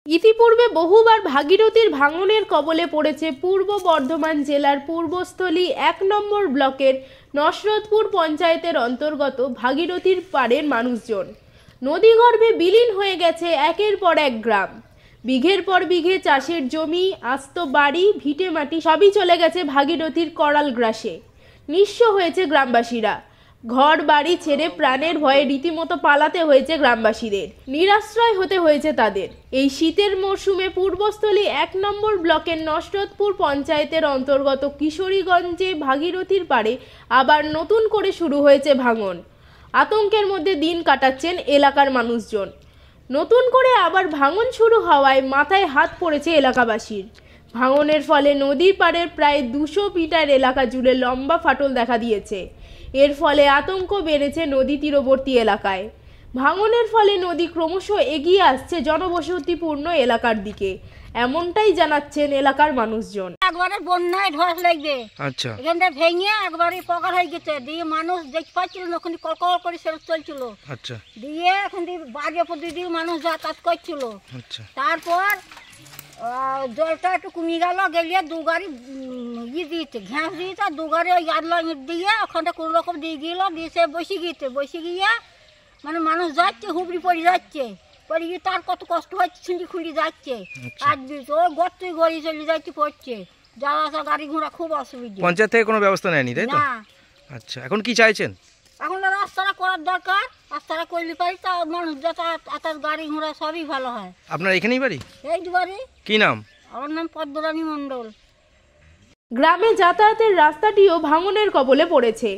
ইতিপূর্বে বহুবার ভাগীরথীর ভাঙনের কবলে পড়েছে পূর্ব বর্ধমান জেলার পূর্বস্থলী ১ নম্বর ব্লকের নসরতপুর পঞ্চায়েতের অন্তর্গত ভাগীরথীর পাড়ের মানুষজন। নদীগর্ভে বিলীন হয়ে গেছে একের পর এক গ্রাম। বিঘের পর বিঘে চাষের জমি, আস্ত বাড়ি, ভিটে মাটি সবই চলে গেছে ভাগীরথীর করাল গ্রাসে। নিঃস্ব হয়েছে গ্রামবাসীরা। ঘর বাড়ি ছেড়ে প্রাণের ভয়ে রীতিমতো পালাতে হয়েছে গ্রামবাসীদের। নিরাশ্রয় হতে হয়েছে তাদের। এই শীতের মরশুমে পূর্বস্থলী ১ নম্বর ব্লকের নসরতপুর পঞ্চায়েতের অন্তর্গত কিশোরীগঞ্জে ভাগীরথীর পাড়ে আবার নতুন করে শুরু হয়েছে ভাঙন। আতঙ্কের মধ্যে দিন কাটাচ্ছেন এলাকার মানুষজন। নতুন করে আবার ভাঙন শুরু হওয়ায় মাথায় হাত পড়েছে এলাকাবাসীর। ভাঙনের ফলে নদীর পাড়ের প্রায় ২০০ মিটার এলাকা জুড়ে লম্বা ফাটল দেখা দিয়েছে। এর ফলে আতঙ্ক বেড়েছে নদী তীরবর্তী এলাকায়। ভাঙনের ফলে নদী ক্রমশ এগিয়ে আসছে জনবসতিপূর্ণ এলাকার দিকে, এমনটাই জানাচ্ছেন এলাকার মানুষজন। একবারে বন্যায় ধস লাগবে, আচ্ছা এখানটা ভেঙে একবারে পকার হয়ে গেছে, দিয়ে মানুষ দেখতে পাচ্ছিল না, ওখানে কলকল করে সেরকম চলছিল, আচ্ছা দিয়ে এখন বাজে প্রতিদিন মানুষ যাতায়াত করছিল। আচ্ছা তারপর জলটা একটু কমে গেল, গেলিয়ে দু গাড়ি দিয়েছে ঘ্যাঁস দিয়েছে, দু গাড়ি ওই গাড়লা দিয়ে ওখানটা কোনো রকম দিয়ে গেল, দিয়ে সে বসে গিয়ে মানে মানুষ যাচ্ছে, হুবড়ি পড়ে যাচ্ছে, পড়ে গিয়ে তার কত কষ্ট হচ্ছে, ছিঁড়ি খুঁড়ি যাচ্ছে, আর ওই গর্তে গড়ি চলে যাচ্ছে, পড়ছে, যাওয়া আসা গাড়ি ঘোড়া খুব অসুবিধা। পঞ্চায়েত থেকে কোনো ব্যবস্থা নেয়নি তাই তো? না। আচ্ছা এখন কি চাইছেন? এখন রাস্তাটা করার দরকার, রাস্তাটা করলে পারি তা মানুষ যাতায়াত গাড়ি ঘোড়া সবই ভালো হয়। আপনার এখানেই বাড়ি? এই বাড়ি। কি নাম? আমার নাম পদ্মরানী মণ্ডল। গ্রামে যাতায়াতের রাস্তাটিও ভাঙনের কবলে পড়েছে।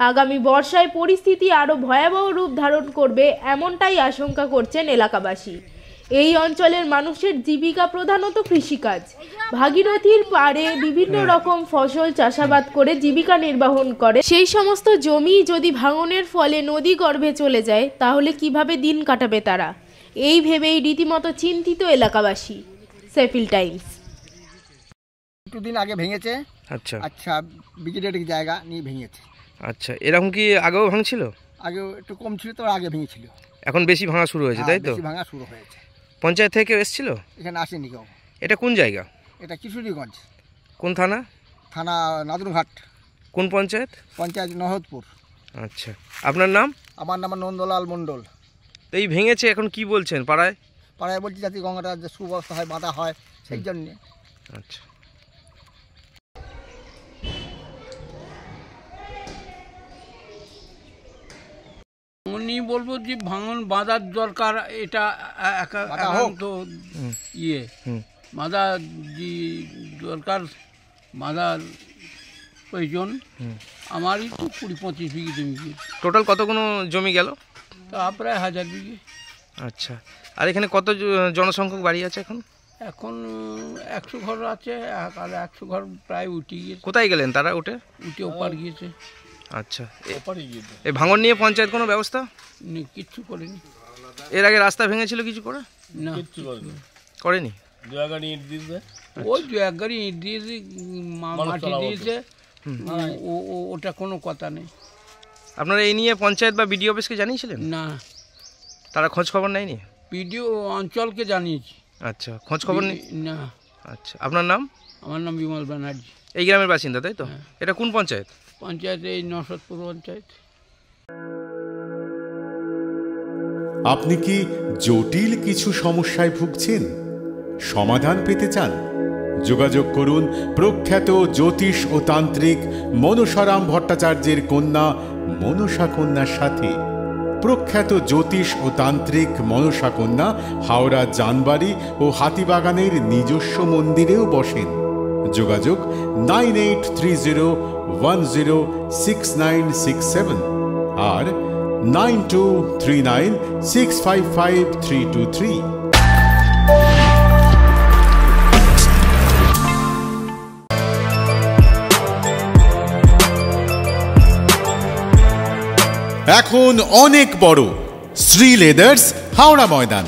আগামী বর্ষায় পরিস্থিতি আরও ভয়াবহ রূপ ধারণ করবে এমনটাই আশঙ্কা করছেন এলাকাবাসী। এই অঞ্চলের মানুষের জীবিকা প্রধানত কৃষিকাজ। ভাগীরথীর পাড়ে বিভিন্ন রকম ফসল চাষাবাদ করে জীবিকা নির্বাহন করে। সেই সমস্ত জমি যদি ভাঙনের ফলে নদী গর্ভে চলে যায় তাহলে কিভাবে দিন কাটাবে তারা, এই ভেবেই রীতিমতো চিন্তিত এলাকাবাসী। সেফিল টাইমস। দুদিন আগে ভেঙেছে। আচ্ছা আচ্ছা বিকেটের জায়গা নিয়ে ভেঙেছে। আচ্ছা এরকম কি আগেও ভাঙছিল? আগে একটু কম ছিল, তো আগে ভেঙেছিল। এখন বেশি ভাঙা শুরু হয়েছে তাই তো? বেশি ভাঙা শুরু হয়েছে। পঞ্চায়েত থেকে এসেছিল? এখানে আসেনি কেউ। এটা কোন জায়গা? এটা কিশোরীগঞ্জ। কোন থানা? থানা নাদুরঘাট। কোন পঞ্চায়েত? পঞ্চায়েত নহদপুর। আচ্ছা আপনার নাম? আমার নাম নন্দলাল মণ্ডল। তো এই ভেঙেছে, এখন কি বলছেন পাড়ায়? পাড়ায় বলছি যাতে গঙ্গাটা যে সুব্যবস্থা হয়, বাঁধা হয়, সেই জন্যে। আচ্ছা উনি বলবো যে ভাঙন বাঁধার দরকার, এটা একান্ত বাঁধা দরকার, বাঁধার প্রয়োজন। আমারই তো 20-25 বিঘে জমি। টোটাল কতগুলো জমি গেল? তা প্রায় 1000 বিঘে। আচ্ছা আর এখানে কত জনসংখ্যক বাড়ি আছে এখন? এখন 100 ঘর আছে, আর 100 ঘর প্রায় উঠে গিয়েছে। কোথায় গেলেন তারা? উঠে ওপার গিয়েছে। আচ্ছা এই ভাঙন নিয়ে পঞ্চায়েত কোনো ব্যবস্থা কিচ্ছু করেনি? এর আগে রাস্তা ভেঙেছিল কিছু করে? না করেনি। ওই 1 গাড়ি ইট দিয়েছে, মাটি দিয়েছে, ওটা কোনো কথা নেই। আপনারা এই নিয়ে পঞ্চায়েত বা বিডিও অফিসকে জানিয়েছিলেন? না, তারা খোঁজ খবর নেয়নি? বিডিও অঞ্চলকে জানিয়েছি। আচ্ছা খোঁজ খবর নেই? না। আচ্ছা আপনার নাম? আমার নাম বিমল ব্যানার্জি। এই গ্রামের বাসিন্দা তাই তো? এটা কোন পঞ্চায়েত? পঞ্চায়েত এই নসরতপুর পঞ্চায়েত। আপনি কি জটিল কিছু সমস্যায় ভুগছেন, সমাধান পেতে চান? যোগাযোগ করুন প্রখ্যাত জ্যোতিষ ও তান্ত্রিক মনসারাম ভট্টাচার্যের কন্যা মনসা কন্যার সাথে। প্রখ্যাত জ্যোতিষ ও তান্ত্রিক মনসা কন্যা হাওড়া জানবাড়ি ও হাতিবাগানের নিজস্ব মন্দিরেও বসেন। যোগাযোগ 9830106967 আর 9239655323। এখন অনেক বড় শ্রী লেদার্স হাওড়া ময়দান।